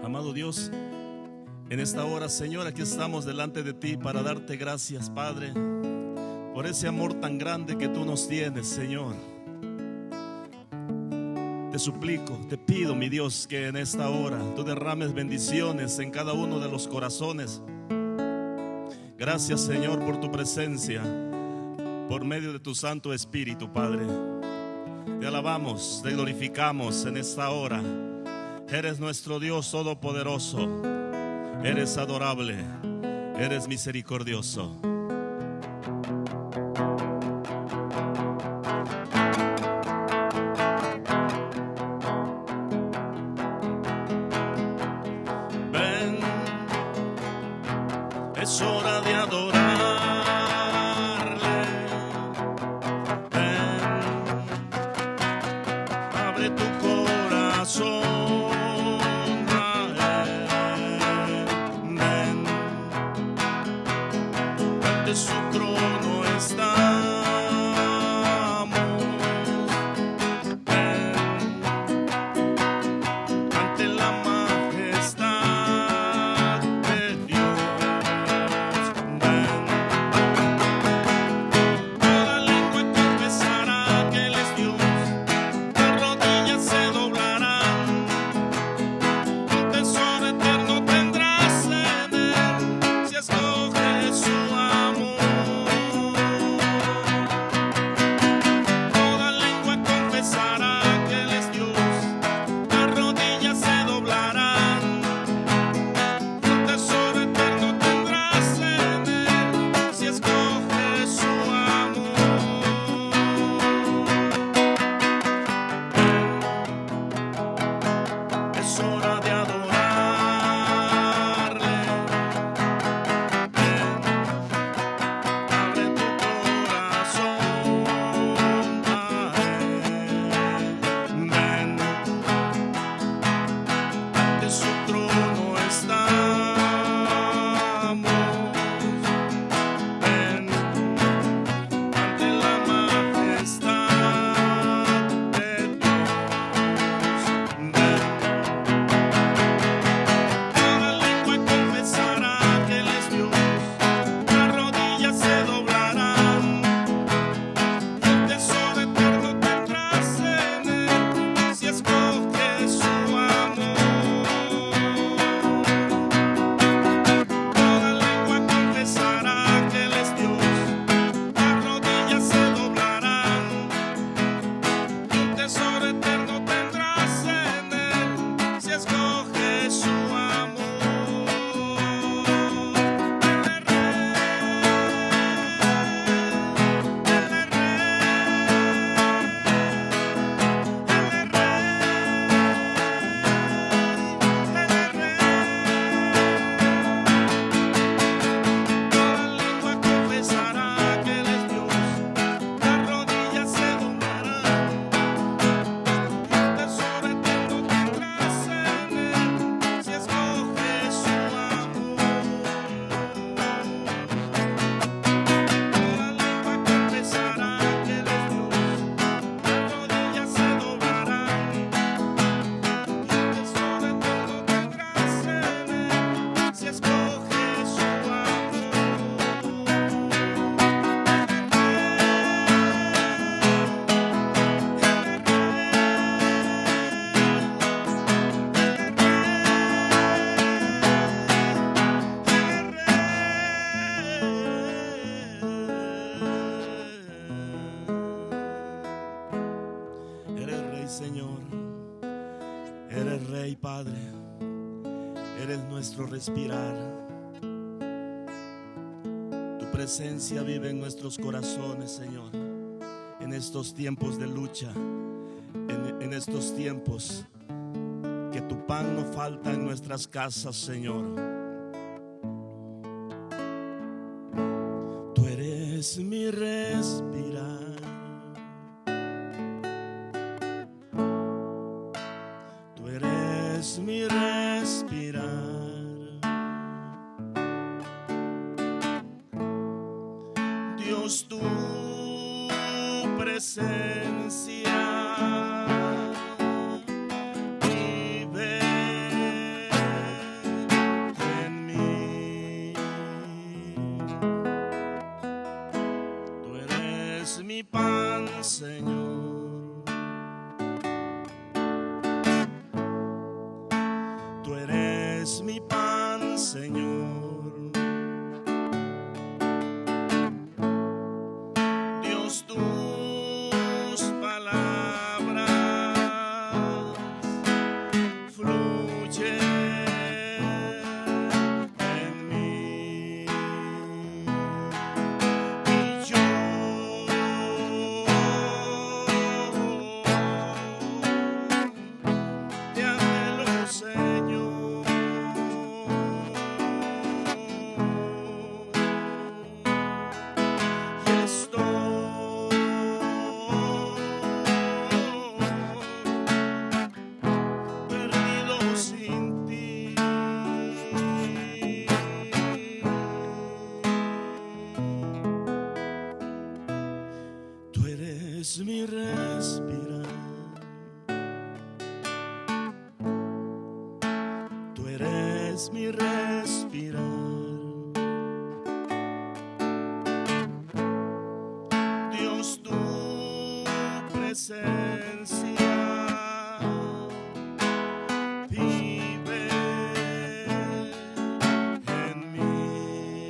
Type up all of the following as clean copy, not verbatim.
Amado Dios, en esta hora, Señor, aquí estamos delante de ti para darte gracias, Padre, por ese amor tan grande que tú nos tienes, Señor. Te suplico, te pido, mi Dios, que en esta hora tú derrames bendiciones en cada uno de los corazones. Gracias, Señor, por tu presencia, por medio de tu Santo Espíritu, Padre. Te alabamos, te glorificamos en esta hora. Eres nuestro Dios todopoderoso. Eres adorable, eres misericordioso. Ven, es hora de adorarle. Ven, abre tu corazón. Su trono estamos, ante la majestad de Dios. Toda lengua confesará que Él es Dios, las rodillas se doblarán, un tesoro eterno tendrás en Él, si escoges su amor. Señor, eres Rey, Padre, eres nuestro respirar. Tu presencia vive en nuestros corazones, Señor, en estos tiempos de lucha, en estos tiempos que tu pan no falta en nuestras casas, Señor. Tú eres mi respirar. Es mi respirar. Dios, tu presencia vive Señor. Tú eres mi pan, Señor. Dios, tus palabras fluyen en mí y yo te anhelo, Señor. Y estoy perdido sin ti. Tú eres mi respirar. Tú eres mi respirar. Dios, tu presencia vive en mí.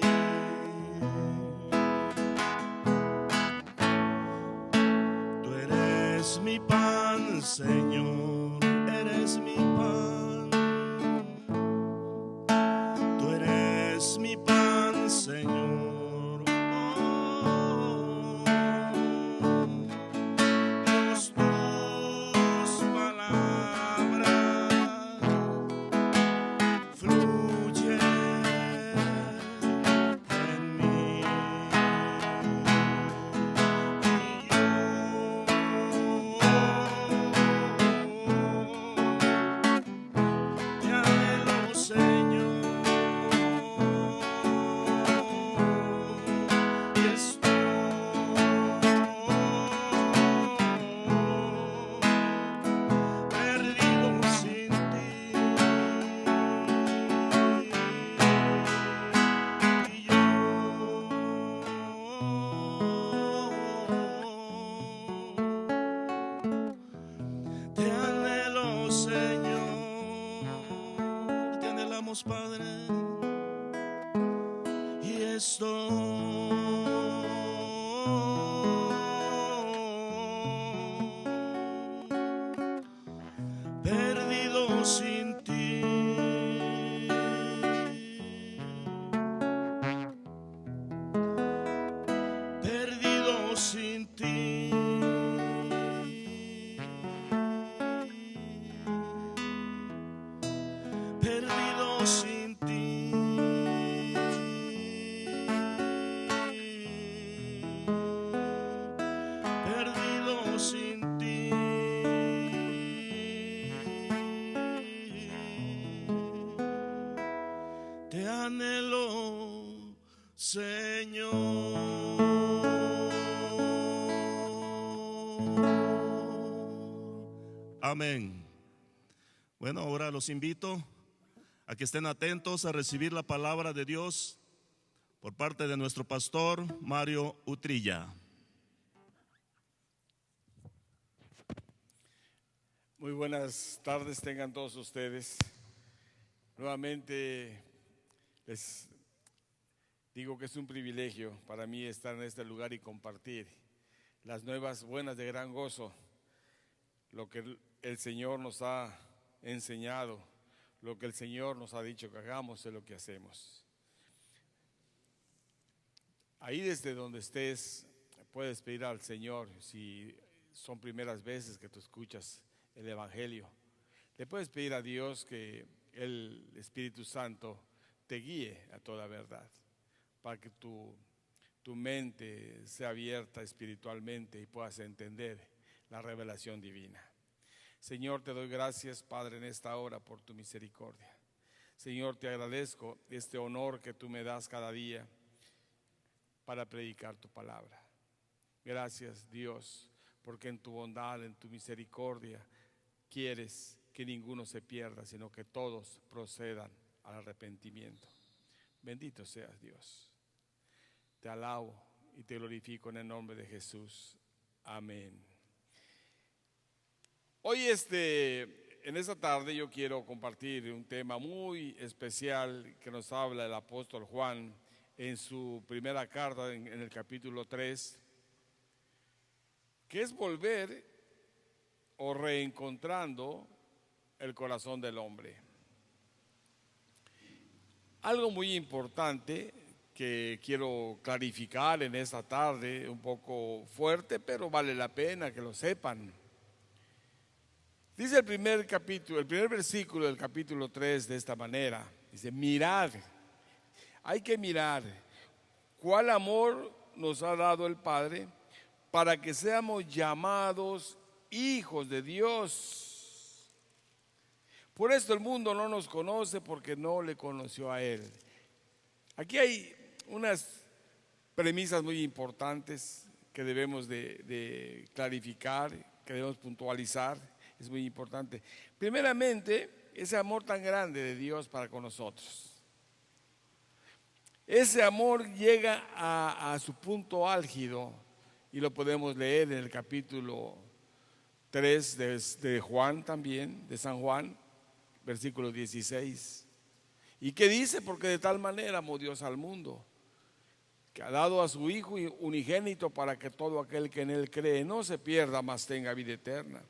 Tú eres mi pan, Señor, eres mi pan. Tú eres mi pan, Señor. Oh, Dios, tus palabras fluyen en mí. Y yo te anhelo, Señor. Y estoy perdido sin ti. Y yo te anhelo, Señor. Te anhelamos, Padre. Y estoy perdido sin ti. Perdido sin ti. Perdido sin ti. Perdido sin ti. Te anhelo, Señor. Amén. Bueno, ahora los invito a que estén atentos a recibir la palabra de Dios por parte de nuestro pastor Mario Utrilla. Muy buenas tardes tengan todos ustedes. Nuevamente les digo que es un privilegio para mí estar en este lugar y compartir las nuevas buenas de gran gozo, lo que el Señor nos ha enseñado, lo que el Señor nos ha dicho que hagamos es lo que hacemos. Ahí desde donde estés puedes pedir al Señor, si son primeras veces que tú escuchas el Evangelio, le puedes pedir a Dios que el Espíritu Santo te guíe a toda verdad, para que tu mente sea abierta espiritualmente y puedas entender la revelación divina. Señor, te doy gracias, Padre, en esta hora por tu misericordia. Señor, te agradezco este honor que tú me das cada día para predicar tu palabra. Gracias, Dios, porque en tu bondad, en tu misericordia, quieres que ninguno se pierda, sino que todos procedan al arrepentimiento. Bendito seas, Dios. Te alabo y te glorifico en el nombre de Jesús. Amén. Hoy en esta tarde yo quiero compartir un tema muy especial que nos habla el apóstol Juan en su primera carta en el capítulo 3, que es volver o reencontrando el corazón del hombre. Algo muy importante que quiero clarificar en esta tarde, un poco fuerte, pero vale la pena que lo sepan. Dice el primer versículo del capítulo 3 de esta manera. Dice, mirad, hay que mirar cuál amor nos ha dado el Padre para que seamos llamados hijos de Dios. Por esto el mundo no nos conoce porque no le conoció a Él. Aquí hay unas premisas muy importantes que debemos de clarificar, que debemos puntualizar. Es muy importante. Primeramente, ese amor tan grande de Dios para con nosotros. Ese amor llega a su punto álgido y lo podemos leer en el capítulo 3 de Juan también, de San Juan, versículo 16. ¿Y qué dice? Porque de tal manera amó Dios al mundo, que ha dado a su Hijo unigénito para que todo aquel que en Él cree no se pierda, mas tenga vida eterna.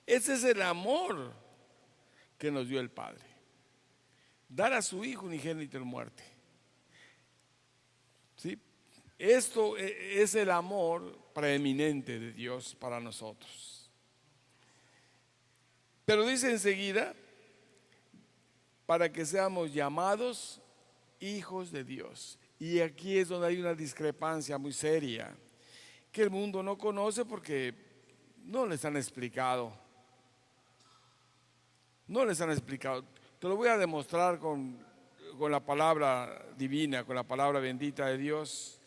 Ese es el amor que nos dio el Padre. Dar a su Hijo unigénito en muerte. ¿Sí? Esto es el amor preeminente de Dios para nosotros. Pero dice enseguida, para que seamos llamados hijos de Dios. Y aquí es donde hay una discrepancia muy seria, que el mundo no conoce porque no les han explicado. No les han explicado. Te lo voy a demostrar con la palabra divina, con la palabra bendita de Dios.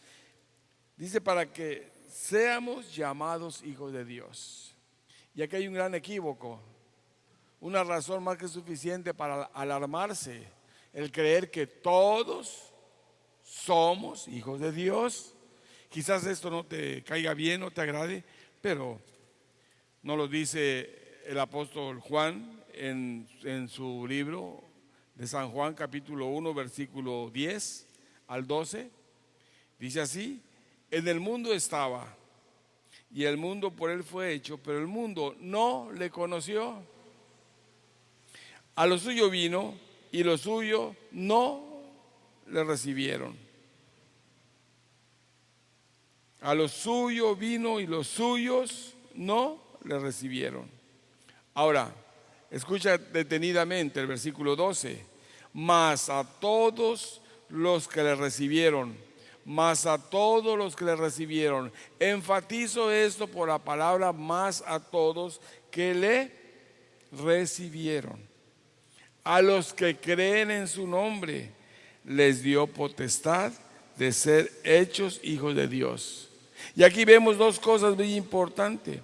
Dice, para que seamos llamados hijos de Dios. Y aquí hay un gran equívoco, una razón más que suficiente para alarmarse, el creer que todos somos hijos de Dios. Quizás esto no te caiga bien, no te agrade, pero no lo dice el apóstol Juan en su libro de San Juan, capítulo 1, versículo 10 al 12. Dice así: en el mundo estaba, y el mundo por él fue hecho, pero el mundo no le conoció. A lo suyo vino, y los suyos no le recibieron. A lo suyo vino, y los suyos no le recibieron. Ahora, escucha detenidamente el versículo 12. Mas a todos los que le recibieron, mas a todos los que le recibieron. Enfatizo esto por la palabra más, a todos que le recibieron. A los que creen en su nombre les dio potestad de ser hechos hijos de Dios. Y aquí vemos dos cosas muy importantes.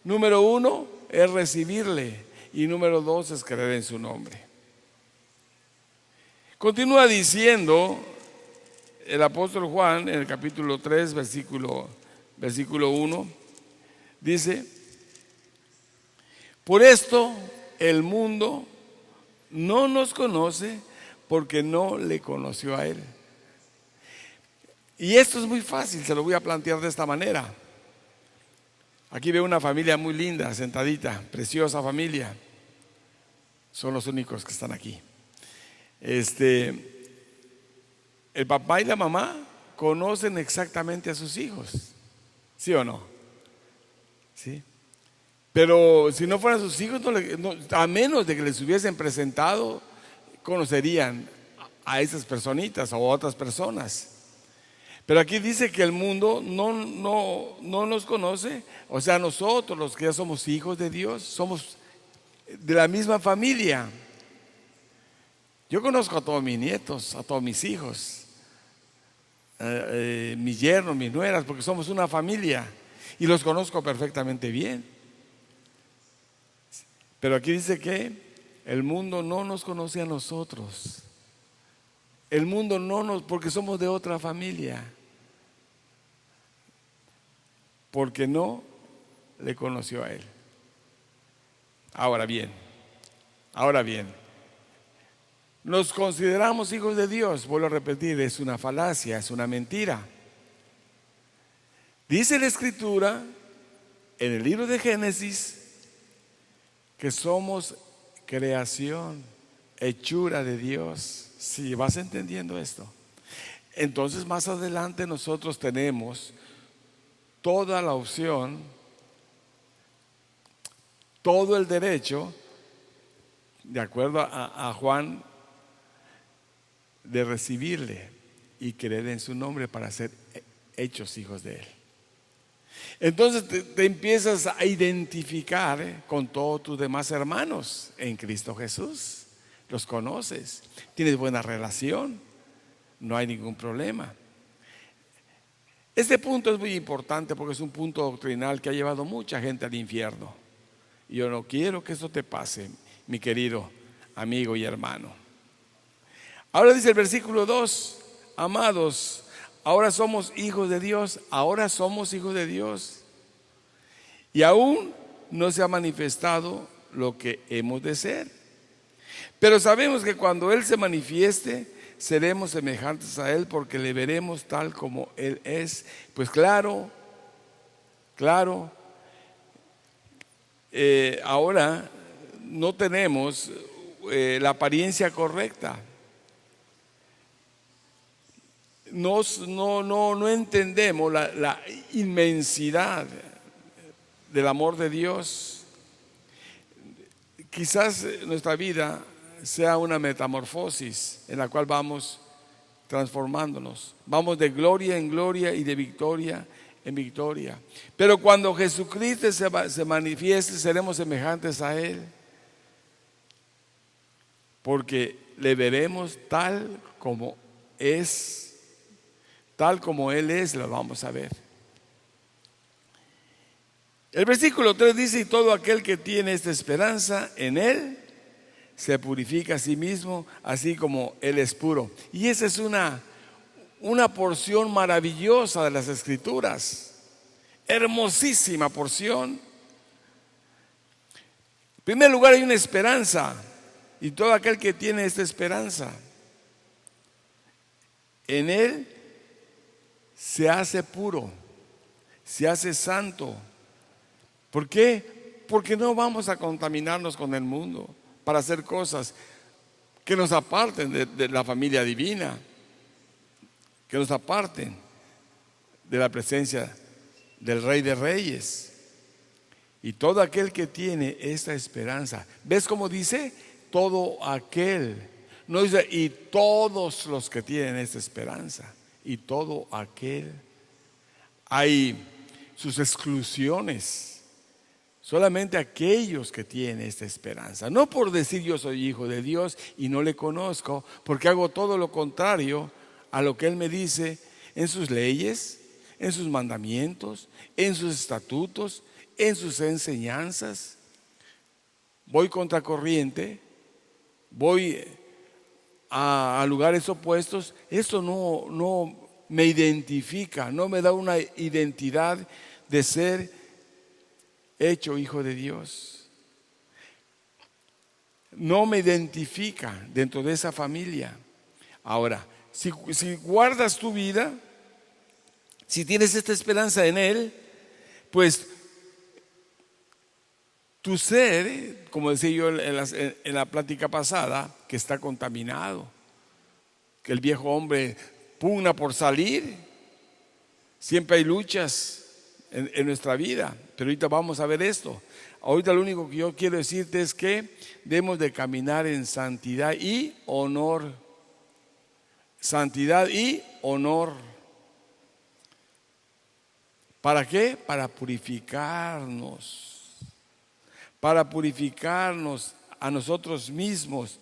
Número uno es recibirle, y número dos es creer en su nombre. Continúa diciendo el apóstol Juan en el capítulo 3, versículo 1, dice: por esto el mundo no nos conoce porque no le conoció a Él. Y esto es muy fácil, se lo voy a plantear de esta manera. Aquí veo una familia muy linda, sentadita, preciosa familia. Son los únicos que están aquí. El papá y la mamá conocen exactamente a sus hijos, ¿sí o no? ¿Sí? Pero si no fueran sus hijos, a menos de que les hubiesen presentado, conocerían a esas personitas o a otras personas. Pero aquí dice que el mundo no nos conoce. O sea, nosotros los que ya somos hijos de Dios, somos de la misma familia. Yo conozco a todos mis nietos, a todos mis hijos, mis yernos, mis nueras, porque somos una familia y los conozco perfectamente bien. Pero aquí dice que el mundo no nos conoce a nosotros. El mundo porque somos de otra familia. Porque no le conoció a Él. Ahora bien, nos consideramos hijos de Dios. Vuelvo a repetir, es una falacia, es una mentira. Dice la Escritura en el libro de Génesis que somos creación, hechura de Dios. Si vas entendiendo esto, entonces más adelante nosotros tenemos toda la opción, todo el derecho, de acuerdo a Juan, de recibirle y creer en su nombre para ser hechos hijos de Él. Entonces te empiezas a identificar con todos tus demás hermanos en Cristo Jesús. Los conoces, tienes buena relación, no hay ningún problema. Este punto es muy importante porque es un punto doctrinal que ha llevado mucha gente al infierno. Y yo no quiero que eso te pase, mi querido amigo y hermano. Ahora dice el versículo 2: amados, ahora somos hijos de Dios, ahora somos hijos de Dios. Y aún no se ha manifestado lo que hemos de ser. Pero sabemos que cuando Él se manifieste, seremos semejantes a Él, porque le veremos tal como Él es. Pues claro, ahora no tenemos la apariencia correcta. No entendemos la inmensidad del amor de Dios. Quizás nuestra vida sea una metamorfosis en la cual vamos transformándonos. Vamos de gloria en gloria y de victoria en victoria. Pero cuando Jesucristo se manifieste, seremos semejantes a Él, porque le veremos tal como es, tal como Él es, lo vamos a ver. El versículo 3 dice: y todo aquel que tiene esta esperanza en Él se purifica a sí mismo, así como Él es puro. Y esa es una porción maravillosa de las Escrituras, hermosísima porción. En primer lugar, hay una esperanza, y todo aquel que tiene esta esperanza en Él se hace puro, se hace santo. ¿Por qué? Porque no vamos a contaminarnos con el mundo para hacer cosas que nos aparten de la familia divina, que nos aparten de la presencia del Rey de Reyes. Y todo aquel que tiene esta esperanza, ¿ves cómo dice? Todo aquel, no dice y todos los que tienen esta esperanza, y todo aquel. Hay sus exclusiones. Solamente aquellos que tienen esta esperanza. No por decir yo soy hijo de Dios y no le conozco, porque hago todo lo contrario a lo que Él me dice en sus leyes, en sus mandamientos, en sus estatutos, en sus enseñanzas. Voy contracorriente, voy a lugares opuestos. Esto no me identifica, no me da una identidad de ser hecho hijo de Dios. No me identifica dentro de esa familia. Ahora, si guardas tu vida, si tienes esta esperanza en Él, pues tu ser, como decía yo en la plática pasada, que está contaminado, que el viejo hombre pugna por salir. Siempre hay luchas en nuestra vida, pero ahorita vamos a ver esto. Ahorita lo único que yo quiero decirte es que debemos de caminar en santidad y honor. Santidad y honor. ¿Para qué? Para purificarnos. Para purificarnos a nosotros mismos.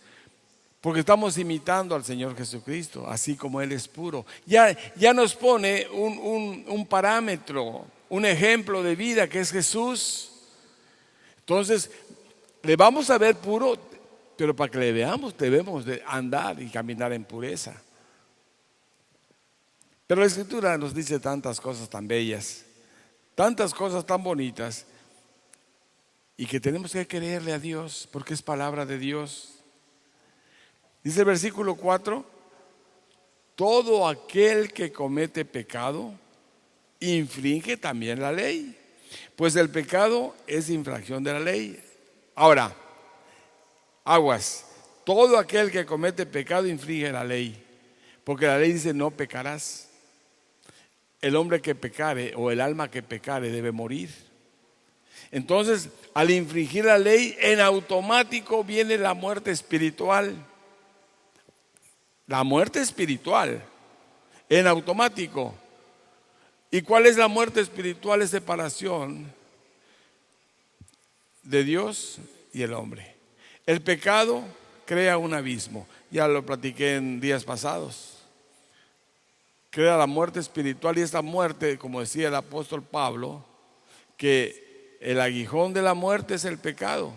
Porque estamos imitando al Señor Jesucristo, así como Él es puro. Ya nos pone un parámetro, un ejemplo de vida que es Jesús. Entonces, le vamos a ver puro, pero para que le veamos debemos de andar y caminar en pureza. Pero la Escritura nos dice tantas cosas tan bellas, tantas cosas tan bonitas, y que tenemos que creerle a Dios porque es palabra de Dios. Dice el versículo 4: todo aquel que comete pecado infringe también la ley, pues el pecado es infracción de la ley. Ahora, aguas, todo aquel que comete pecado infringe la ley, porque la ley dice no pecarás. El hombre que pecare o el alma que pecare debe morir. Entonces, al infringir la ley, en automático viene la muerte espiritual. La muerte espiritual, en automático. ¿Y cuál es la muerte espiritual? Es separación de Dios y el hombre. El pecado crea un abismo. Ya lo platiqué en días pasados. Crea la muerte espiritual, y esta muerte, como decía el apóstol Pablo, que el aguijón de la muerte es el pecado.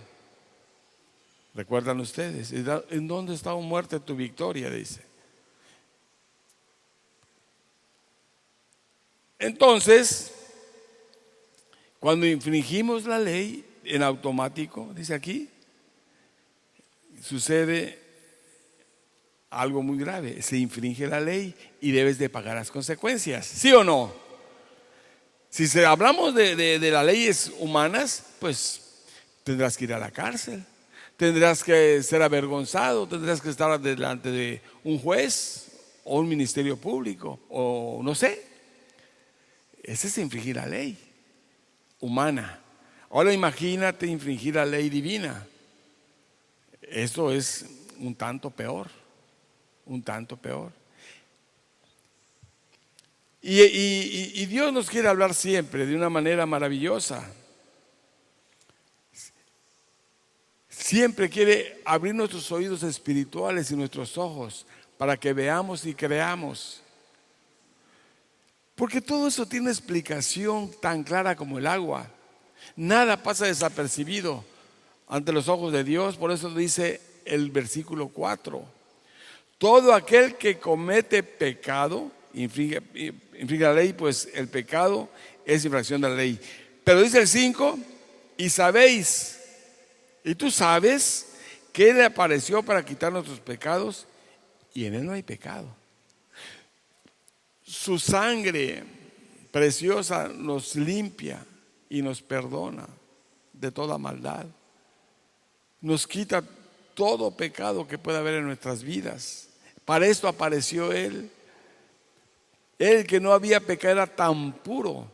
¿Recuerdan ustedes? ¿En dónde está, oh muerte, tu victoria? Dice. Entonces, cuando infringimos la ley, en automático, dice aquí, sucede algo muy grave. Se infringe la ley y debes de pagar las consecuencias. ¿Sí o no? Si hablamos de las leyes humanas, pues tendrás que ir a la cárcel, tendrás que ser avergonzado, tendrás que estar delante de un juez o un ministerio público, o no sé. Ese es infringir la ley humana. Ahora imagínate infringir la ley divina. Esto es un tanto peor. Un tanto peor. Y Dios nos quiere hablar siempre de una manera maravillosa. Siempre quiere abrir nuestros oídos espirituales y nuestros ojos para que veamos y creamos. Porque todo eso tiene una explicación tan clara como el agua. Nada pasa desapercibido ante los ojos de Dios. Por eso dice el versículo 4: todo aquel que comete pecado infringe la ley, pues el pecado es infracción de la ley. Pero dice el 5: y sabéis, y tú sabes, que Él apareció para quitar nuestros pecados, y en Él no hay pecado. Su sangre preciosa nos limpia y nos perdona de toda maldad. Nos quita todo pecado que pueda haber en nuestras vidas. Para esto apareció Él. Él, que no había pecado, era tan puro.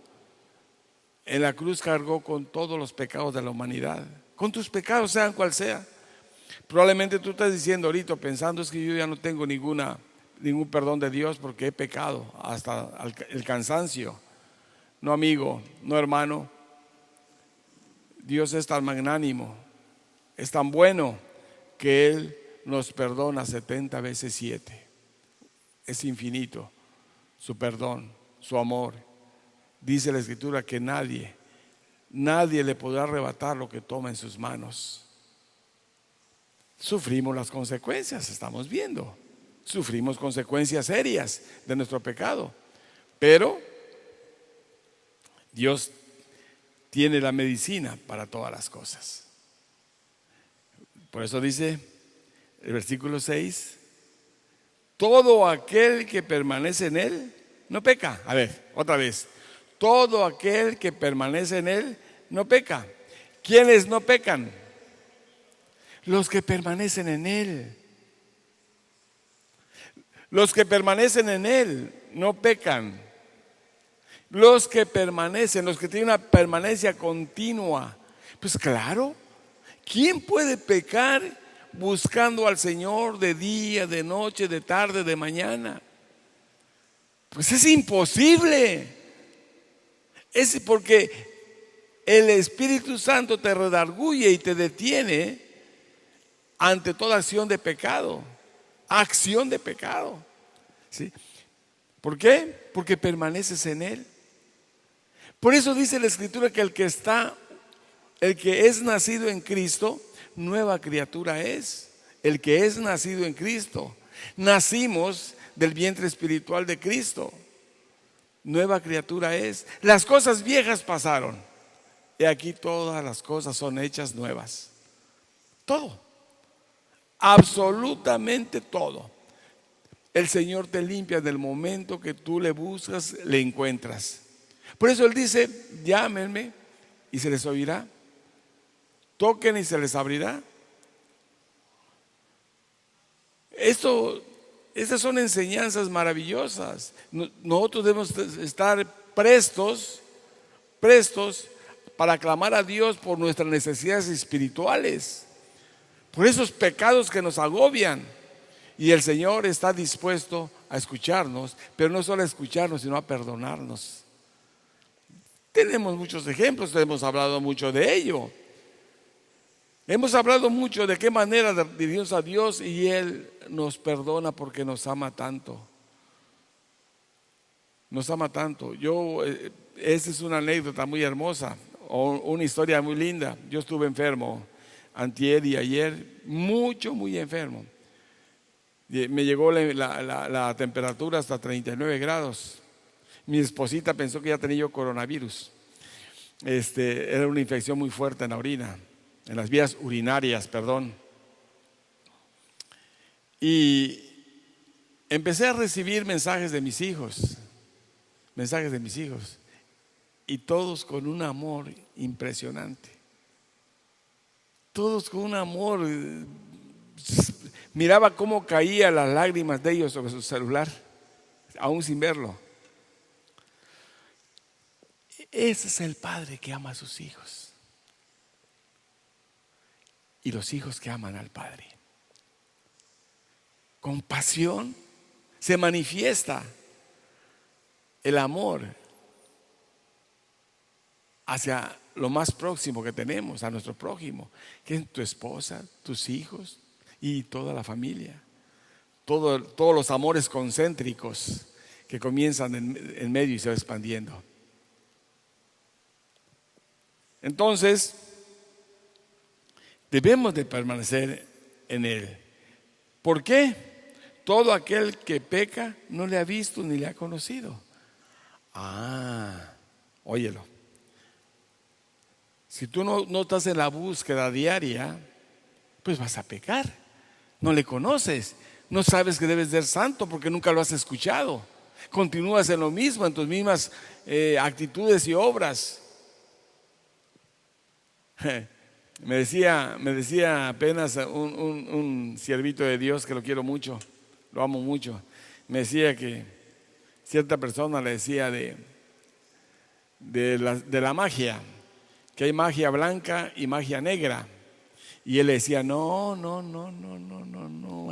En la cruz cargó con todos los pecados de la humanidad. Con tus pecados, sean cual sea. Probablemente tú estás diciendo ahorita, pensando, es que yo ya no tengo ningún perdón de Dios porque he pecado hasta el cansancio. No, amigo, no, hermano. Dios es tan magnánimo, es tan bueno, que Él nos perdona 70 veces 7. Es infinito su perdón, su amor. Dice la Escritura que nadie le podrá arrebatar lo que toma en sus manos. Sufrimos las consecuencias, estamos viendo. Sufrimos consecuencias serias de nuestro pecado. Pero Dios tiene la medicina para todas las cosas. Por eso dice el versículo 6: todo aquel que permanece en Él no peca. A ver, otra vez. Todo aquel que permanece en Él no peca. ¿Quiénes no pecan? Los que permanecen en Él. Los que permanecen en Él no pecan. Los que permanecen, los que tienen una permanencia continua. Pues claro, ¿quién puede pecar buscando al Señor de día, de noche, de tarde, de mañana? Pues es imposible. Es porque el Espíritu Santo te redarguye y te detiene ante toda acción de pecado. Acción de pecado. ¿Sí? ¿Por qué? Porque permaneces en Él. Por eso dice la Escritura que el que es nacido en Cristo, nueva criatura es. El que es nacido en Cristo. Nacimos del vientre espiritual de Cristo. Nueva criatura es. Las cosas viejas pasaron. He aquí todas las cosas son hechas nuevas. Todo, absolutamente todo. El Señor te limpia del momento que tú le buscas, le encuentras. Por eso Él dice: llámenme y se les oirá, toquen y se les abrirá. Estas son enseñanzas maravillosas. Nosotros debemos estar prestos para clamar a Dios por nuestras necesidades espirituales, por esos pecados que nos agobian. Y el Señor está dispuesto a escucharnos, pero no solo a escucharnos, sino a perdonarnos. Tenemos muchos ejemplos, hemos hablado mucho de ello. Hemos hablado mucho de qué manera dirigirnos a Dios, y Él nos perdona porque nos ama tanto. Nos ama tanto. Esa es una anécdota muy hermosa, o una historia muy linda. Yo estuve enfermo antier y ayer, muy enfermo. Me llegó la temperatura hasta 39 grados. Mi esposita pensó que ya tenía yo coronavirus. Era una infección muy fuerte en la orina, en las vías urinarias, perdón. Y empecé a recibir mensajes de mis hijos, y todos con un amor impresionante. Todos con un amor. Miraba cómo caían las lágrimas de ellos sobre su celular, aún sin verlo. Ese es el padre que ama a sus hijos, y los hijos que aman al padre. Con pasión se manifiesta el amor hacia lo más próximo que tenemos, a nuestro prójimo, que es tu esposa, tus hijos y toda la familia. Todos los amores concéntricos que comienzan en medio y se van expandiendo. Entonces, debemos de permanecer en Él. ¿Por qué? Todo aquel que peca no le ha visto ni le ha conocido. Óyelo. Si tú no estás en la búsqueda diaria, pues vas a pecar. No le conoces, no sabes que debes ser santo porque nunca lo has escuchado. Continúas en lo mismo, en tus mismas actitudes y obras. Me decía apenas un siervito de Dios que lo quiero mucho, lo amo mucho. Me decía que cierta persona le decía de la magia, que hay magia blanca y magia negra. Y él le decía: no,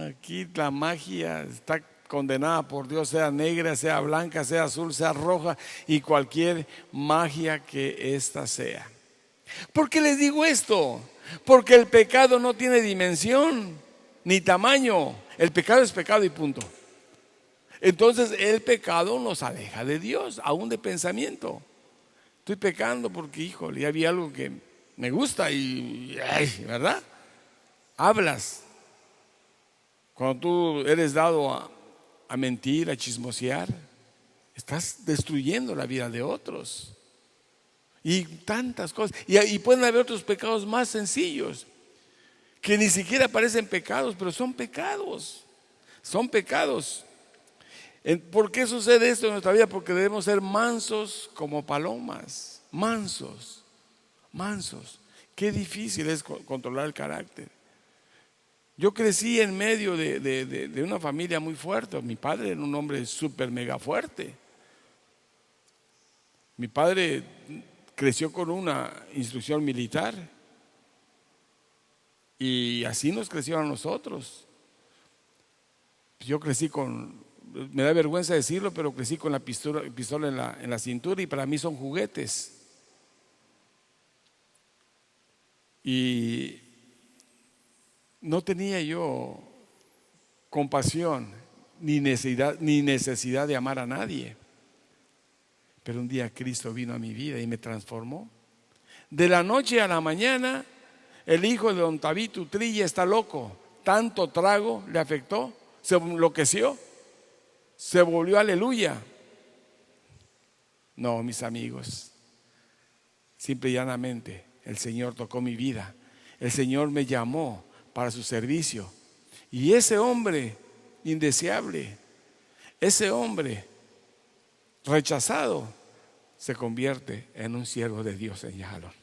aquí la magia está condenada por Dios, sea negra, sea blanca, sea azul, sea roja, y cualquier magia que ésta sea. ¿Por qué les digo esto? Porque el pecado no tiene dimensión ni tamaño. El pecado es pecado y punto. Entonces el pecado nos aleja de Dios, aún de pensamiento. Estoy pecando porque, híjole, ya había algo que me gusta y ¿verdad? Hablas. Cuando tú eres dado a mentir, a chismosear, estás destruyendo la vida de otros. Y tantas cosas. Y pueden haber otros pecados más sencillos, que ni siquiera parecen pecados, pero son pecados. Son pecados. ¿Por qué sucede esto en nuestra vida? Porque debemos ser mansos como palomas. Mansos. Qué difícil es controlar el carácter. Yo crecí en medio de una familia muy fuerte. Mi padre era un hombre súper mega fuerte. Mi padre creció con una instrucción militar, y así nos crecieron a nosotros. Yo crecí me da vergüenza decirlo, pero crecí con la pistola en la cintura, y para mí son juguetes. Y no tenía yo compasión ni necesidad de amar a nadie. Pero un día Cristo vino a mi vida y me transformó. De la noche a la mañana, el hijo de don Tabito Utrilla está loco. Tanto trago le afectó, se enloqueció, se volvió aleluya. No, mis amigos, Simple y llanamente, el Señor tocó mi vida. El Señor me llamó para su servicio. Y ese hombre indeseable, ese hombre rechazado, se convierte en un siervo de Dios en Yajalón.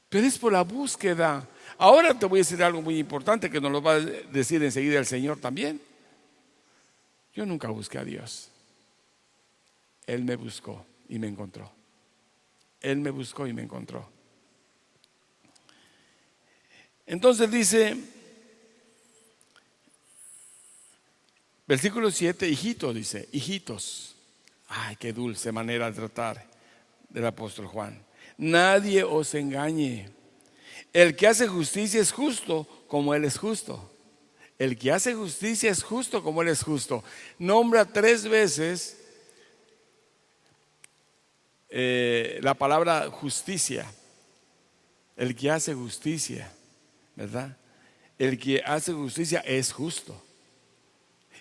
Pero es por la búsqueda. Ahora te voy a decir algo muy importante que nos lo va a decir enseguida el Señor también. Yo nunca busqué a Dios. Él me buscó y me encontró. Él me buscó y me encontró. Entonces dice, versículo 7, hijitos, dice, hijitos. Ay, qué dulce manera de tratar del apóstol Juan. Nadie os engañe. El que hace justicia es justo como Él es justo. El que hace justicia es justo como Él es justo. Nombra 3 veces la palabra justicia. El que hace justicia, ¿verdad? El que hace justicia es justo.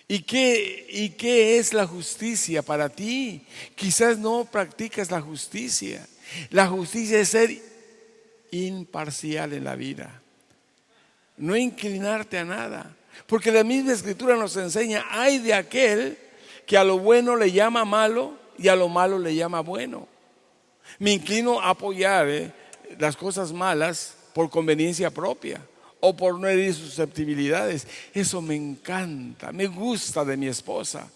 ¿Y qué es la justicia para ti? Quizás no practicas la justicia. La justicia es ser imparcial en la vida, no inclinarte a nada, porque la misma Escritura nos enseña: ay de aquel que a lo bueno le llama malo y a lo malo le llama bueno. Me inclino a apoyar las cosas malas por conveniencia propia o por no herir susceptibilidades. Eso me encanta, me gusta de mi esposa.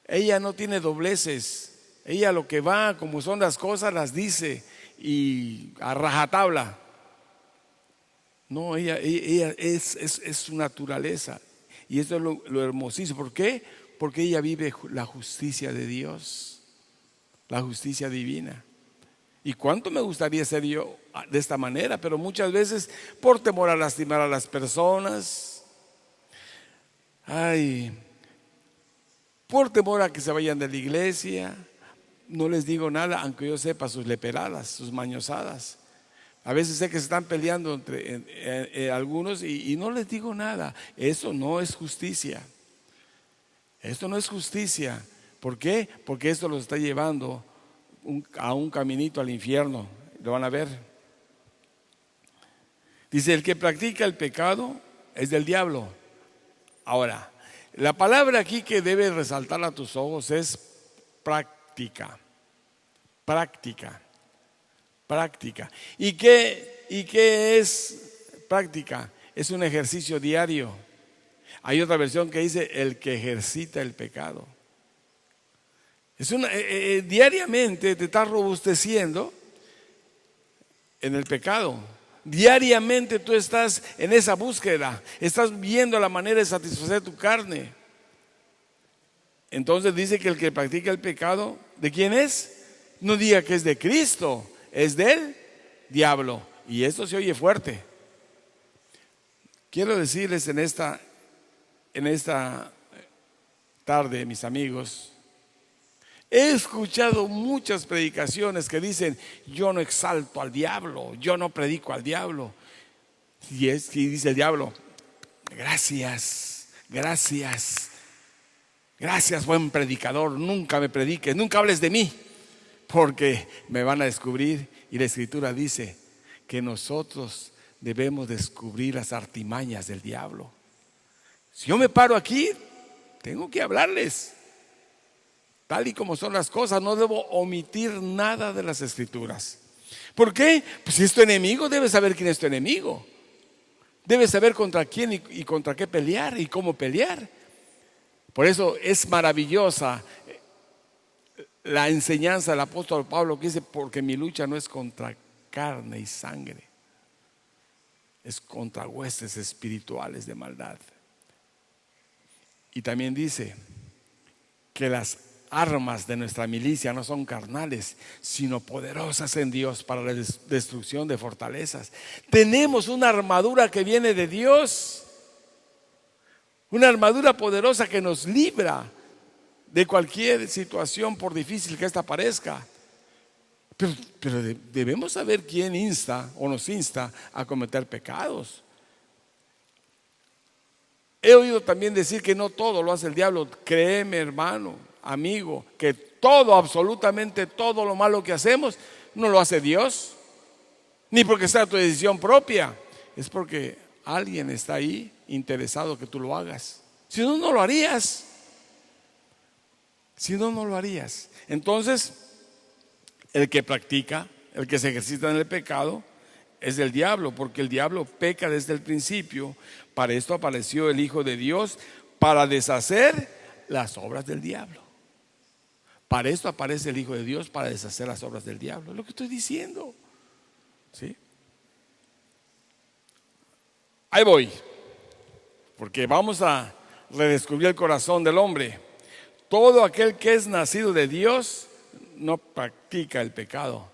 Ella no tiene dobleces. Ella lo que va, como son las cosas, las dice y a rajatabla. No, ella es su naturaleza. Y esto es lo hermosísimo. ¿Por qué? Porque ella vive la justicia de Dios, la justicia divina. Y cuánto me gustaría ser yo de esta manera, pero muchas veces por temor a lastimar a las personas, por temor a que se vayan de la iglesia, no les digo nada, aunque yo sepa sus leperadas, sus mañosadas. A veces sé que se están peleando entre algunos y no les digo nada. Eso no es justicia. Esto no es justicia. ¿Por qué? Porque esto los está llevando a un caminito al infierno. Lo van a ver. Dice: el que practica el pecado es del diablo. Ahora, la palabra aquí que debe resaltar a tus ojos es práctica. Práctica. Práctica. ¿Y qué es práctica? Es un ejercicio diario. Hay otra versión que dice: el que ejercita el pecado. Diariamente te estás robusteciendo en el pecado. Diariamente tú estás en esa búsqueda. Estás viendo la manera de satisfacer tu carne. Entonces dice que el que practica el pecado, ¿de quién es? No diga que es de Cristo, es del diablo. Y esto se oye fuerte. Quiero decirles en esta tarde, mis amigos, he escuchado muchas predicaciones que dicen: yo no exalto al diablo, yo no predico al diablo. Y dice el diablo: gracias, buen predicador, nunca me prediques, nunca hables de mí, porque me van a descubrir. Y la Escritura dice que nosotros debemos descubrir las artimañas del diablo. Si yo me paro aquí, tengo que hablarles tal y como son las cosas. No debo omitir nada de las Escrituras. ¿Por qué? Pues si es tu enemigo, debes saber quién es tu enemigo. Debes saber contra quién y contra qué pelear y cómo pelear. Por eso es maravillosa la enseñanza del apóstol Pablo, que dice: porque mi lucha no es contra carne y sangre, es contra huestes espirituales de maldad. Y también dice que las armas de nuestra milicia no son carnales, sino poderosas en Dios para la destrucción de fortalezas. Tenemos una armadura que viene de Dios, una armadura poderosa que nos libra de cualquier situación, por difícil que esta parezca. Pero debemos saber quién insta o nos insta a cometer pecados. He oído también decir que no todo lo hace el diablo. Créeme, hermano, amigo, que Todo, absolutamente todo lo malo que hacemos, no lo hace Dios, ni porque sea tu decisión propia, es porque alguien está ahí interesado que tú lo hagas. Si no, no lo harías. Si no, no lo harías. Entonces, el que practica, el que se ejercita en el pecado, es del diablo, porque el diablo peca desde el principio. Para esto apareció el Hijo de Dios, para deshacer las obras del diablo. Para esto aparece el Hijo de Dios, para deshacer las obras del diablo. Es lo que estoy diciendo. ¿Sí? Ahí voy, porque vamos a redescubrir el corazón del hombre. Todo aquel que es nacido de Dios no practica el pecado.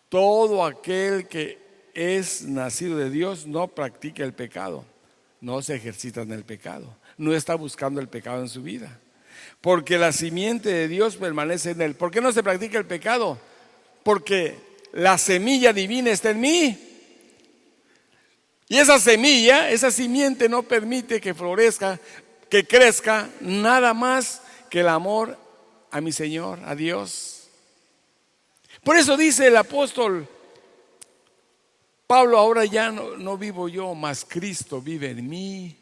Todo aquel que es nacido de Dios no practica el pecado. No se ejercita en el pecado. No está buscando el pecado en su vida. Porque la simiente de Dios permanece en él. ¿Por qué no se practica el pecado? Porque la semilla divina está en mí. Y esa semilla, esa simiente no permite que florezca, que crezca nada más que el amor a mi Señor, a Dios. Por eso dice el apóstol Pablo: ahora ya no vivo yo, mas Cristo vive en mí.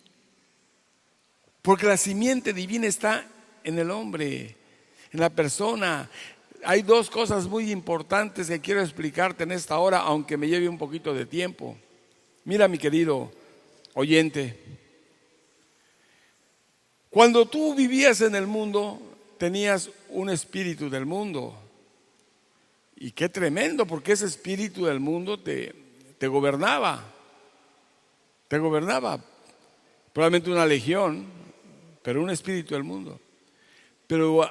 Porque la simiente divina está en el hombre, en la persona. Hay dos cosas muy importantes que quiero explicarte en esta hora, aunque me lleve un poquito de tiempo. Mira, mi querido oyente, cuando tú vivías en el mundo, tenías un espíritu del mundo. Y qué tremendo, porque ese espíritu del mundo te gobernaba. Te gobernaba. Probablemente una legión, pero un espíritu del mundo. Pero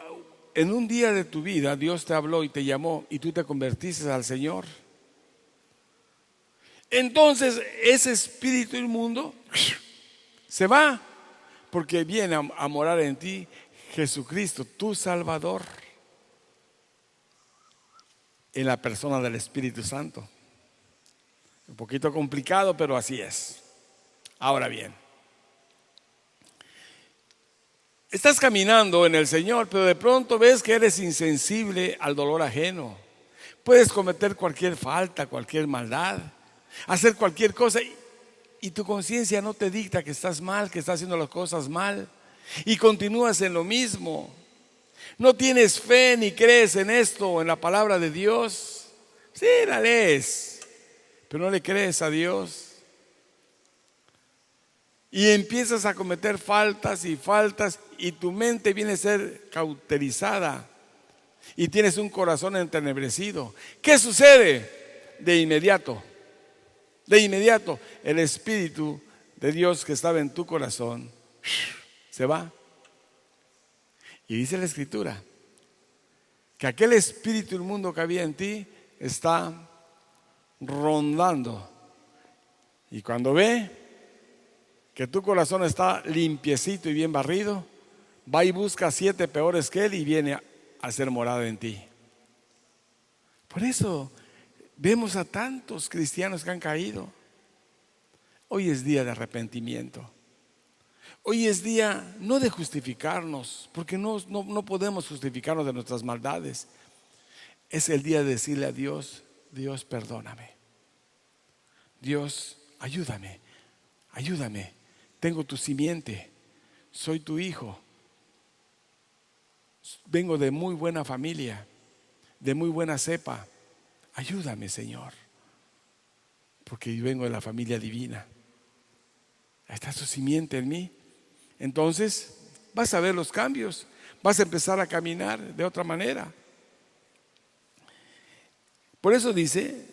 en un día de tu vida Dios te habló y te llamó y tú te convertiste al Señor. Entonces ese espíritu inmundo se va, porque viene a morar en ti Jesucristo, tu Salvador, en la persona del Espíritu Santo. Un poquito complicado, pero así es. Ahora bien, estás caminando en el Señor, pero de pronto ves que eres insensible al dolor ajeno. Puedes cometer cualquier falta, cualquier maldad, hacer cualquier cosa, y tu conciencia no te dicta que estás mal, que estás haciendo las cosas mal, y continúas en lo mismo. No tienes fe ni crees en esto, en la palabra de Dios. Sí, la lees, pero no le crees a Dios. Y empiezas a cometer faltas y faltas, y tu mente viene a ser cauterizada y tienes un corazón entenebrecido. ¿Qué sucede? De inmediato el Espíritu de Dios que estaba en tu corazón se va. Y dice la Escritura que aquel espíritu inmundo que había en ti está rondando, y cuando ve que tu corazón está limpiecito y bien barrido, va y busca 7 peores que él y viene a hacer morada en ti. Por eso vemos a tantos cristianos que han caído. Hoy es día de arrepentimiento. Hoy es día no de justificarnos, porque no podemos justificarnos de nuestras maldades. Es el día de decirle a Dios: Dios, perdóname. Dios, ayúdame. Tengo tu simiente, soy tu hijo, vengo de muy buena familia, de muy buena cepa. Ayúdame, Señor, porque yo vengo de la familia divina. Está tu simiente en mí. Entonces vas a ver los cambios, vas a empezar a caminar de otra manera. Por eso dice: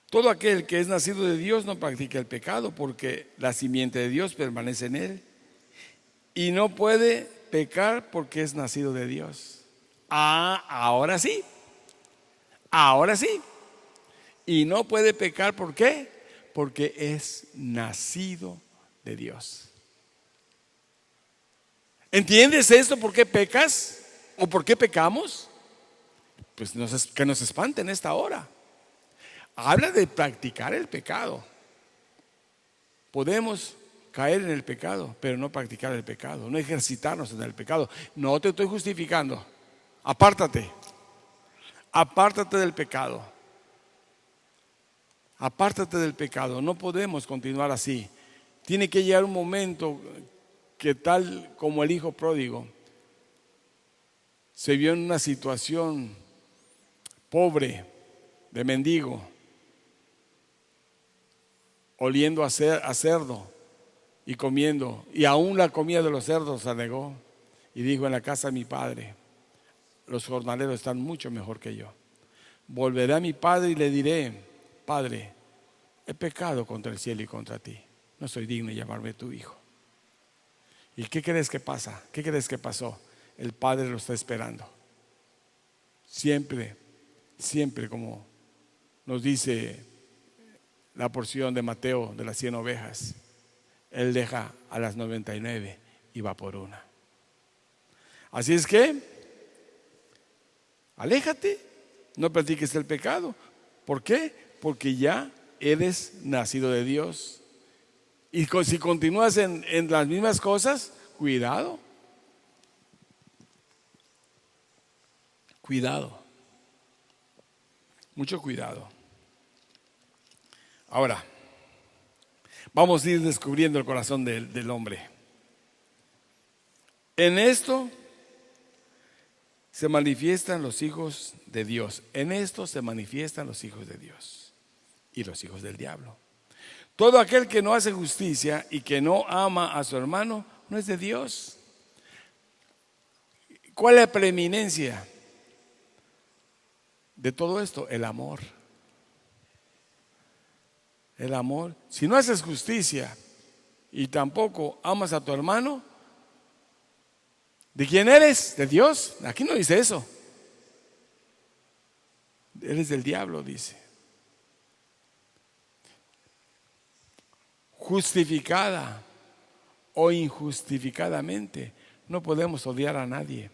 todo aquel que es nacido de Dios no practica el pecado, porque la simiente de Dios permanece en él, y no puede pecar porque es nacido de Dios. Ahora sí. Y no puede pecar, ¿por qué? Porque es nacido de Dios. ¿Entiendes esto? ¿Por qué pecas? ¿O por qué pecamos? Pues que nos espante en esta hora. Habla de practicar el pecado. Podemos caer en el pecado, pero no practicar el pecado, no ejercitarnos en el pecado. No te estoy justificando. Apártate. Apártate del pecado. Apártate del pecado. No podemos continuar así. Tiene que llegar un momento que, tal como el hijo pródigo se vio en una situación pobre, de mendigo, oliendo a cerdo y comiendo, y aún la comida de los cerdos se negó, y dijo: en la casa de mi padre los jornaleros están mucho mejor que yo. Volveré a mi padre y le diré: Padre, he pecado contra el cielo y contra ti, no soy digno de llamarme tu hijo. ¿Y qué crees que pasa? ¿Qué crees que pasó? El padre lo está esperando. Siempre, siempre, como nos dice la porción de Mateo de las 100 ovejas, él deja a las 99 y va por una. Así es que aléjate, no practiques el pecado. ¿Por qué? Porque ya eres nacido de Dios. Y si continúas en las mismas cosas, cuidado. Cuidado. Mucho cuidado. Ahora, vamos a ir descubriendo el corazón del hombre. En esto se manifiestan los hijos de Dios. En esto se manifiestan los hijos de Dios y los hijos del diablo. Todo aquel que no hace justicia y que no ama a su hermano no es de Dios. ¿Cuál es la preeminencia de todo esto? El amor. El amor. Si no haces justicia y tampoco amas a tu hermano, ¿de quién eres? ¿De Dios? Aquí no dice eso. Eres del diablo, dice. Justificada o injustificadamente, no podemos odiar a nadie.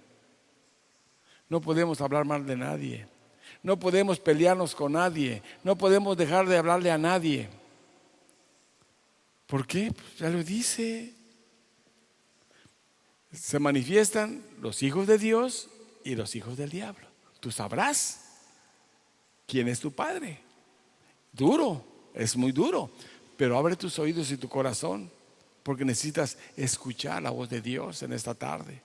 No podemos hablar mal de nadie. No podemos pelearnos con nadie. No podemos dejar de hablarle a nadie. ¿Por qué? Pues ya lo dice. Se manifiestan los hijos de Dios y los hijos del diablo. Tú sabrás quién es tu padre. Duro, es muy duro, pero abre tus oídos y tu corazón, porque necesitas escuchar la voz de Dios en esta tarde.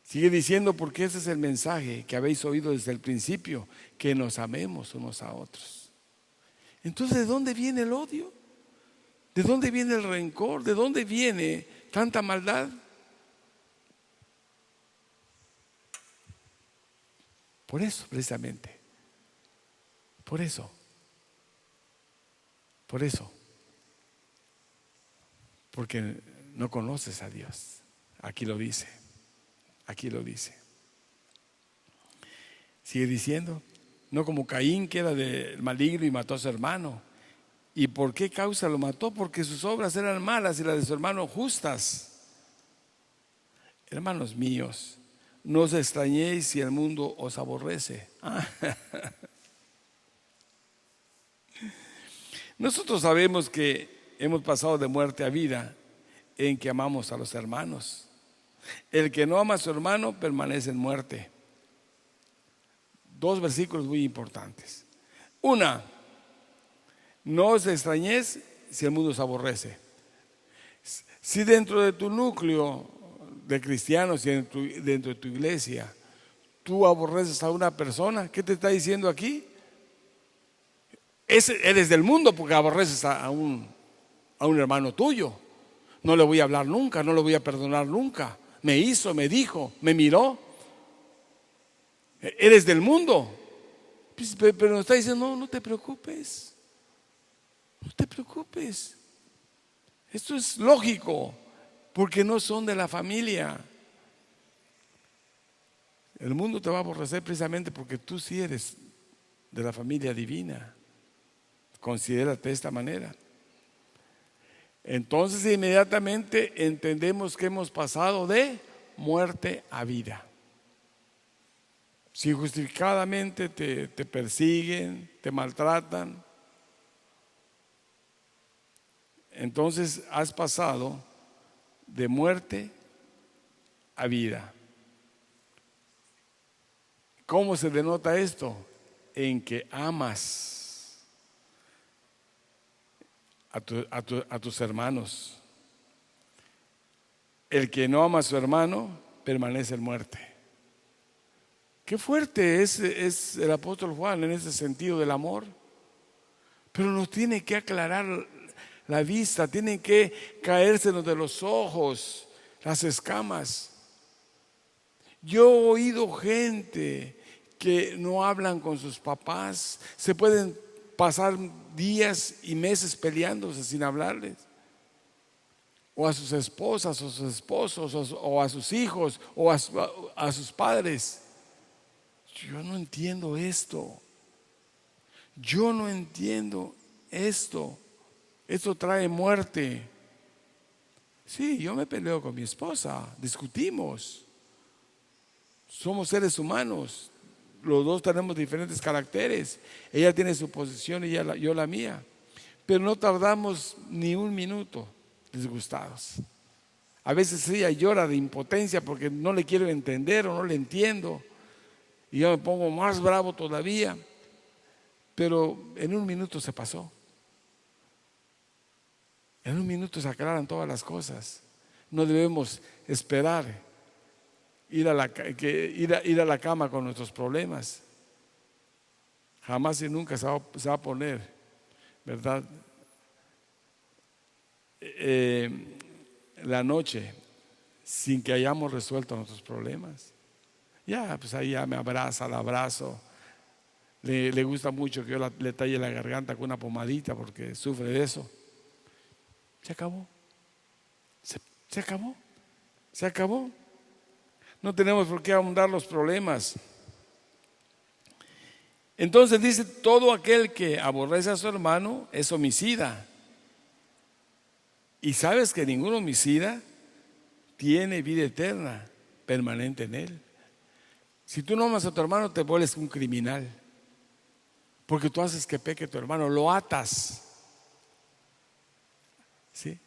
Sigue diciendo: porque ese es el mensaje que habéis oído desde el principio, que nos amemos unos a otros. Entonces, ¿de dónde viene el odio? ¿De dónde viene el rencor? ¿De dónde viene tanta maldad? Por eso, precisamente. Por eso. Porque no conoces a Dios. Aquí lo dice. Sigue diciendo: no como Caín, que era del maligno y mató a su hermano. ¿Y por qué causa lo mató? Porque sus obras eran malas y las de su hermano justas. Hermanos míos, no os extrañéis si el mundo os aborrece. Nosotros sabemos que hemos pasado de muerte a vida en que amamos a los hermanos. El que no ama a su hermano permanece en muerte. Dos versículos muy importantes. Una: no os extrañéis si el mundo os aborrece. Si dentro de tu núcleo de cristianos y dentro de tu iglesia tú aborreces a una persona, ¿qué te está diciendo aquí? Eres del mundo, porque aborreces a un hermano tuyo. No le voy a hablar nunca, no le voy a perdonar nunca. Me hizo, me dijo, me miró. Eres del mundo. Pero nos está diciendo: no te preocupes. No te preocupes. Esto es lógico, porque no son de la familia. El mundo te va a aborrecer precisamente porque tú sí eres de la familia divina. Considérate de esta manera. Entonces inmediatamente entendemos que hemos pasado de muerte a vida. Si justificadamente te persiguen, te maltratan, entonces has pasado de muerte a vida. ¿Cómo se denota esto? En que amas a tus hermanos. El que no ama a su hermano permanece en muerte. Qué fuerte es el apóstol Juan en ese sentido del amor. Pero nos tiene que aclarar la vista, tienen que caérsenos de los ojos las escamas. Yo he oído gente que no hablan con sus papás, se pueden pasar días y meses peleándose sin hablarles, o a sus esposas, o a sus esposos, o a sus hijos, o a sus padres. Yo no entiendo esto. Yo no entiendo esto. Esto trae muerte. Sí, yo me peleo con mi esposa, discutimos. Somos seres humanos. Los dos tenemos diferentes caracteres. Ella tiene su posición y yo la mía. Pero no tardamos ni un minuto disgustados. A veces ella llora de impotencia porque no le quiero entender o no le entiendo. Y yo me pongo más bravo todavía. Pero en un minuto se pasó. En un minuto se aclaran todas las cosas. No debemos esperar ir a la cama con nuestros problemas. Jamás y nunca se va a poner, ¿verdad? La noche sin que hayamos resuelto nuestros problemas. Ya, pues ahí ya me abraza, la abrazo. Le gusta mucho que yo le talle la garganta con una pomadita porque sufre de eso. Se acabó. Se acabó. Se acabó. No tenemos por qué ahondar los problemas. Entonces dice: todo aquel que aborrece a su hermano es homicida. Y sabes que ningún homicida tiene vida eterna permanente en él. Si tú no amas a tu hermano, te vuelves un criminal, porque tú haces que peque tu hermano, lo atas. ¿Sí?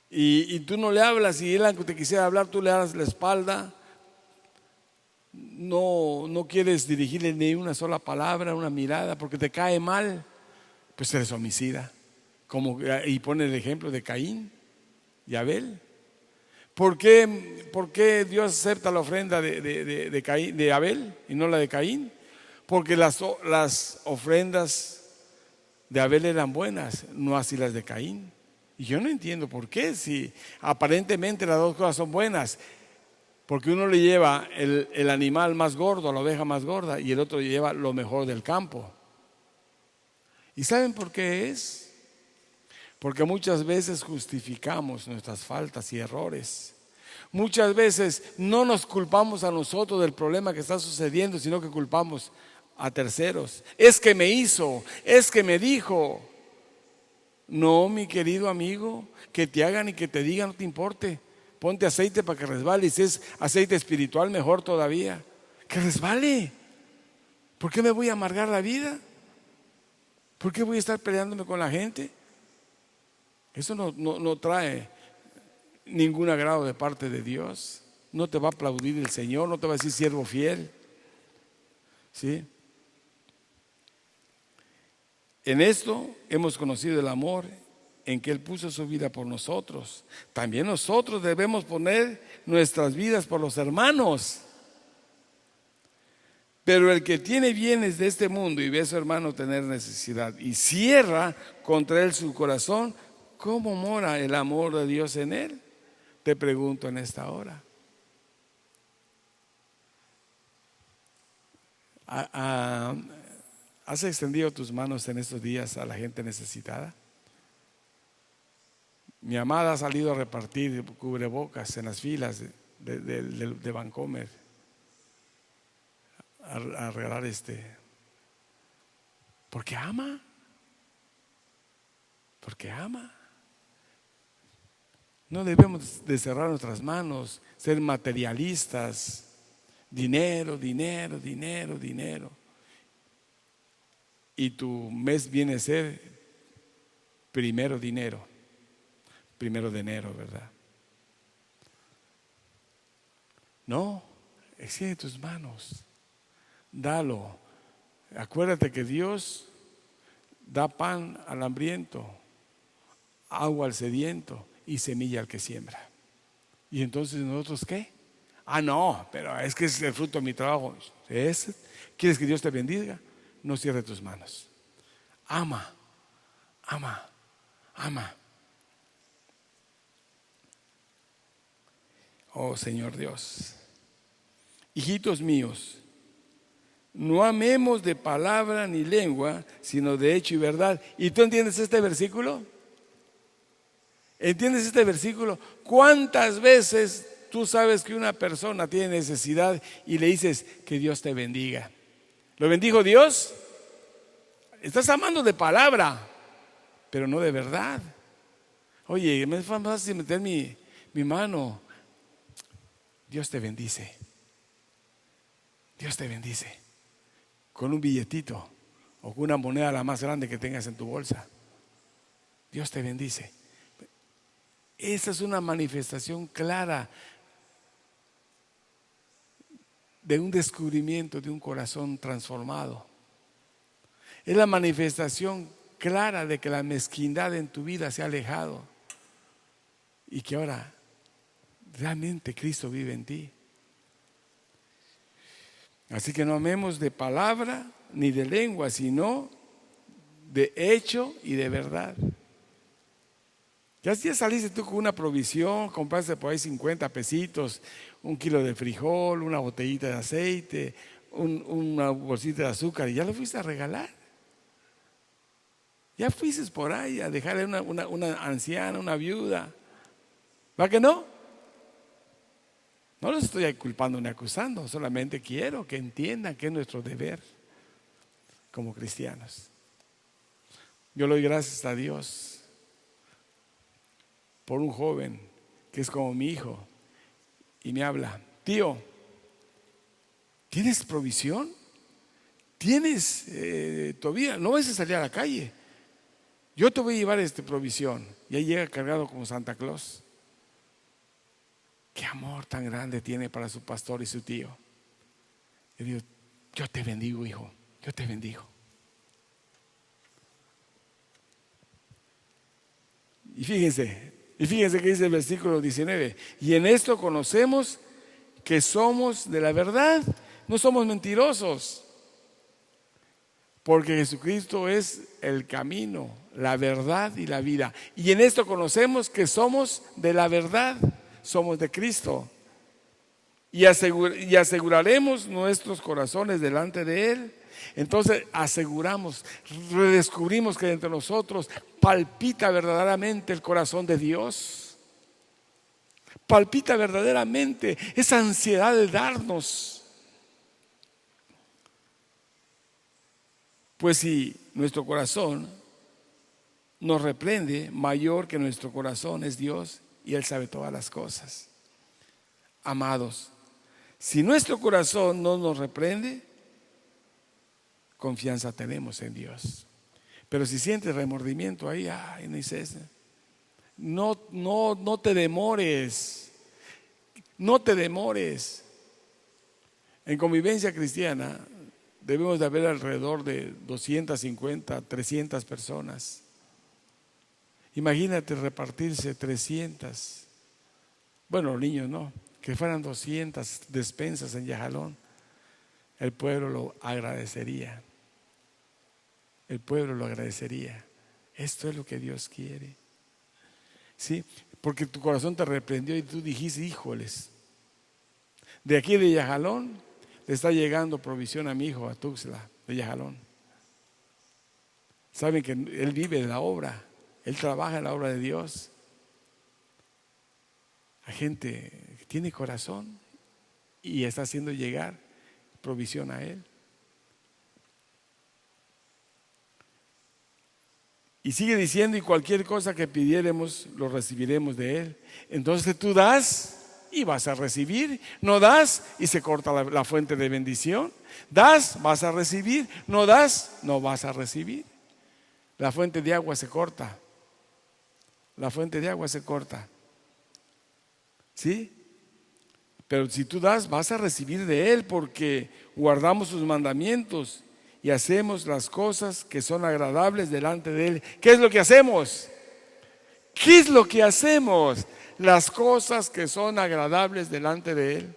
Y tú no le hablas, y él, aunque te quisiera hablar, tú le das la espalda. No quieres dirigirle ni una sola palabra, una mirada, porque te cae mal. Pues eres homicida. Y pone el ejemplo de Caín y Abel. ¿Por qué Dios acepta la ofrenda de Abel y no la de Caín? Porque las ofrendas de Abel eran buenas, no así las de Caín. Y yo no entiendo por qué, si aparentemente las dos cosas son buenas. Porque uno le lleva el animal más gordo, la oveja más gorda, y el otro lleva lo mejor del campo. ¿Y saben por qué es? Porque muchas veces justificamos nuestras faltas y errores. Muchas veces no nos culpamos a nosotros del problema que está sucediendo, sino que culpamos a terceros. Es que me hizo, es que me dijo. No, mi querido amigo, que te hagan y que te digan no te importe. Ponte aceite para que resbale, y si es aceite espiritual, mejor todavía. Que resbale. ¿Por qué me voy a amargar la vida? ¿Por qué voy a estar peleándome con la gente? Eso no trae ningún agrado de parte de Dios. No te va a aplaudir el Señor, no te va a decir siervo fiel. ¿Sí? En esto hemos conocido el amor, en que Él puso su vida por nosotros. También nosotros debemos poner nuestras vidas por los hermanos. Pero el que tiene bienes de este mundo y ve a su hermano tener necesidad y cierra contra él su corazón, ¿cómo mora el amor de Dios en él? Te pregunto en esta hora. ¿Has extendido tus manos en estos días a la gente necesitada? Mi amada ha salido a repartir cubrebocas en las filas de Vancomer, a regalar porque ama. Porque ama. No debemos de cerrar nuestras manos, ser materialistas. Dinero, dinero, dinero, dinero. Y tu mes viene a ser primero de enero, ¿verdad? No, extiende tus manos, dalo. Acuérdate que Dios da pan al hambriento, agua al sediento y semilla al que siembra. ¿Y entonces nosotros qué? No, pero es que es el fruto de mi trabajo. ¿Quieres que Dios te bendiga? No cierres tus manos. Ama. Oh Señor Dios, hijitos míos, no amemos de palabra ni lengua, sino de hecho y verdad. ¿Y tú entiendes este versículo? ¿Entiendes este versículo? ¿Cuántas veces tú sabes que una persona tiene necesidad y le dices que Dios te bendiga? ¿Lo bendijo Dios? Estás amando de palabra, pero no de verdad. Oye, me es fácil meter mi mano. Dios te bendice. Dios te bendice. Con un billetito o con una moneda la más grande que tengas en tu bolsa. Dios te bendice. Esa es una manifestación clara de un descubrimiento de un corazón transformado. Es la manifestación clara de que la mezquindad en tu vida se ha alejado y que ahora realmente Cristo vive en ti. Así que no amemos de palabra ni de lengua, sino de hecho y de verdad. Ya saliste tú con una provisión, compraste por ahí 50 pesitos, 1 kilo de frijol, una botellita de aceite, una bolsita de azúcar y ya lo fuiste a regalar. Ya fuiste por ahí a dejarle a una anciana, una viuda. ¿Va que no? No los estoy culpando ni acusando, solamente quiero que entiendan que es nuestro deber como cristianos. Yo le doy gracias a Dios por un joven que es como mi hijo y me habla: tío, ¿tienes provisión? ¿Tienes todavía? No vas a salir a la calle. Yo te voy a llevar provisión. Y ahí llega cargado como Santa Claus. Qué amor tan grande tiene para su pastor y su tío. Yo digo: yo te bendigo, hijo, yo te bendigo. Y fíjense que dice el versículo 19: y en esto conocemos que somos de la verdad, no somos mentirosos, porque Jesucristo es el camino, la verdad y la vida. Y en esto conocemos que somos de la verdad, somos de Cristo. Y aseguraremos nuestros corazones delante de Él. Entonces aseguramos, redescubrimos que entre nosotros palpita verdaderamente el corazón de Dios. Palpita verdaderamente esa ansiedad de darnos. Pues si nuestro corazón nos reprende, mayor que nuestro corazón es Dios y Él sabe todas las cosas. Amados, si nuestro corazón no nos reprende, confianza tenemos en Dios. Pero si sientes remordimiento ahí, no te demores. No te demores. En Convivencia Cristiana debemos de haber alrededor de 250, 300 personas. Imagínate repartirse 300. Bueno, los niños no, que fueran 200 despensas en Yajalón. El pueblo lo agradecería. El pueblo lo agradecería. Esto es lo que Dios quiere. ¿Sí? Porque tu corazón te reprendió y tú dijiste: híjoles, de aquí de Yajalón le está llegando provisión a mi hijo, a Tuxtla de Yajalón. Saben que él vive de la obra, él trabaja en la obra de Dios. Hay gente que tiene corazón y está haciendo llegar provisión a él. Y sigue diciendo: y cualquier cosa que pidiéremos, lo recibiremos de él. Entonces tú das y vas a recibir. No das y se corta la fuente de bendición. Das, vas a recibir. No das, no vas a recibir. La fuente de agua se corta la fuente de agua se corta. ¿Sí? Pero si tú das, vas a recibir de Él, porque guardamos sus mandamientos y hacemos las cosas que son agradables delante de Él. ¿Qué es lo que hacemos? ¿Qué es lo que hacemos? Las cosas que son agradables delante de Él.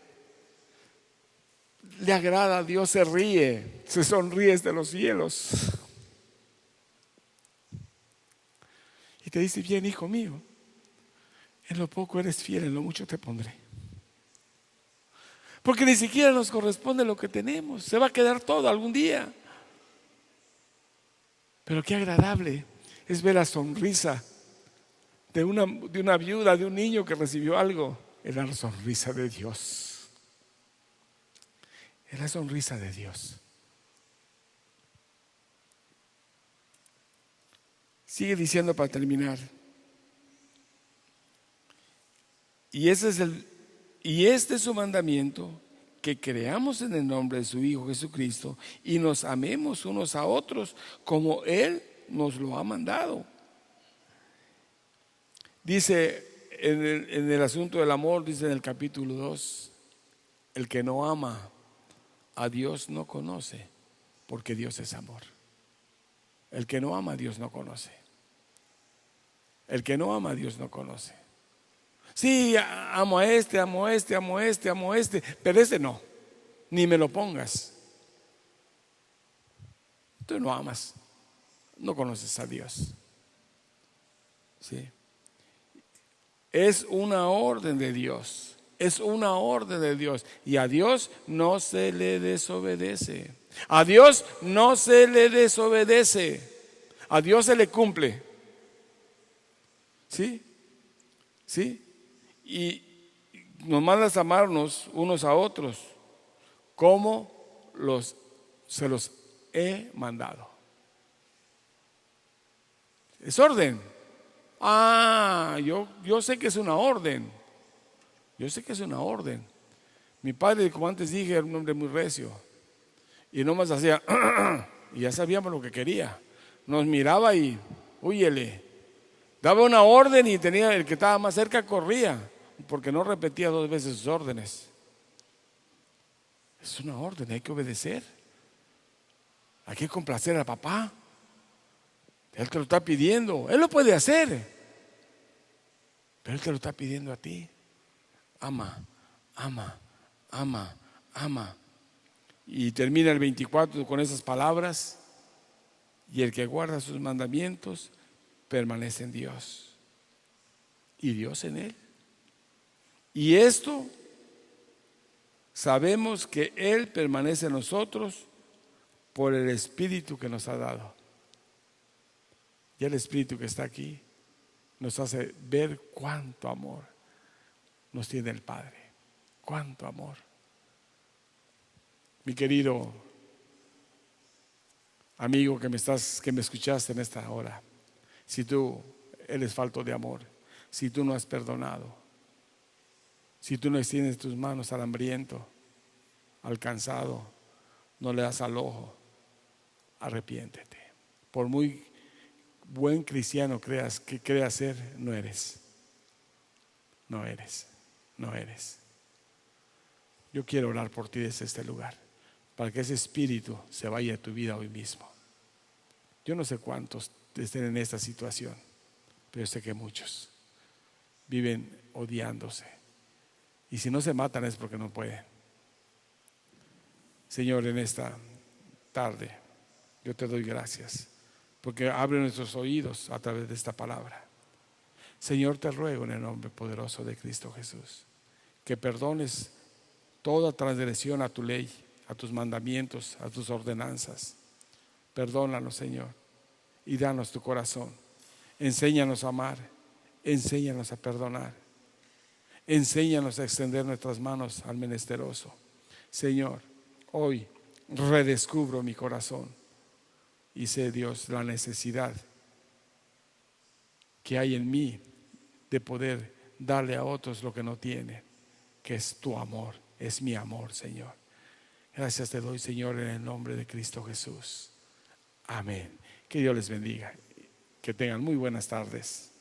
Le agrada a Dios, se ríe, se sonríe desde los cielos. Y te dice: bien, hijo mío, en lo poco eres fiel, en lo mucho te pondré. Porque ni siquiera nos corresponde lo que tenemos, se va a quedar todo algún día. Pero qué agradable es ver la sonrisa de una viuda, de un niño que recibió algo. Era la sonrisa de Dios. Es la sonrisa de Dios. Sigue diciendo para terminar. Y este es su mandamiento, que creamos en el nombre de su Hijo Jesucristo y nos amemos unos a otros como Él nos lo ha mandado. Dice en el asunto del amor, dice en el capítulo 2, el que no ama a Dios no conoce, porque Dios es amor. El que no ama a Dios no conoce. El que no ama a Dios no conoce. Sí, amo a este, amo a este, amo a este, amo a este, pero este no, ni me lo pongas. Tú no amas, no conoces a Dios. ¿Sí? Es una orden de Dios. Es una orden de Dios. Y a Dios no se le desobedece. A Dios no se le desobedece. A Dios se le cumple. ¿Sí? ¿Sí? Y nos mandas a amarnos unos a otros como se los he mandado. Es orden. Yo sé que es una orden. Yo sé que es una orden. Mi padre, como antes dije, era un hombre muy recio. Y nomás hacía y ya sabíamos lo que quería. Nos miraba y huyele. Daba una orden y tenía el que estaba más cerca corría, porque no repetía 2 veces sus órdenes. Es una orden, hay que obedecer. Hay que complacer a papá. Él te lo está pidiendo. Él lo puede hacer, pero Él te lo está pidiendo a ti. Ama, ama, ama, ama. Y termina el 24 con esas palabras: y el que guarda sus mandamientos permanece en Dios y Dios en él. Y esto sabemos, que Él permanece en nosotros por el Espíritu que nos ha dado. Y el Espíritu que está aquí nos hace ver cuánto amor nos tiene el Padre. Cuánto amor. Mi querido amigo que me escuchaste en esta hora, si tú eres falto de amor, si tú no has perdonado, si tú no extiendes tus manos al hambriento, al cansado, no le das al ojo, arrepiéntete. Por muy buen cristiano creas ser, no eres. No eres. No eres. Yo quiero orar por ti desde este lugar, para que ese espíritu se vaya de tu vida hoy mismo. Yo no sé cuántos estén en esta situación, pero sé que muchos viven odiándose. Y si no se matan es porque no pueden. Señor, en esta tarde yo te doy gracias, porque abre nuestros oídos a través de esta palabra. Señor, te ruego en el nombre poderoso de Cristo Jesús, que perdones toda transgresión a tu ley, a tus mandamientos, a tus ordenanzas. Perdónanos, Señor, y danos tu corazón. Enséñanos a amar, enséñanos a perdonar, enséñanos a extender nuestras manos al menesteroso. Señor, hoy redescubro mi corazón y sé, Dios, la necesidad que hay en mí de poder darle a otros lo que no tienen, que es tu amor, es mi amor, Señor. Gracias te doy, Señor, en el nombre de Cristo Jesús. Amén. Que Dios les bendiga. Que tengan muy buenas tardes.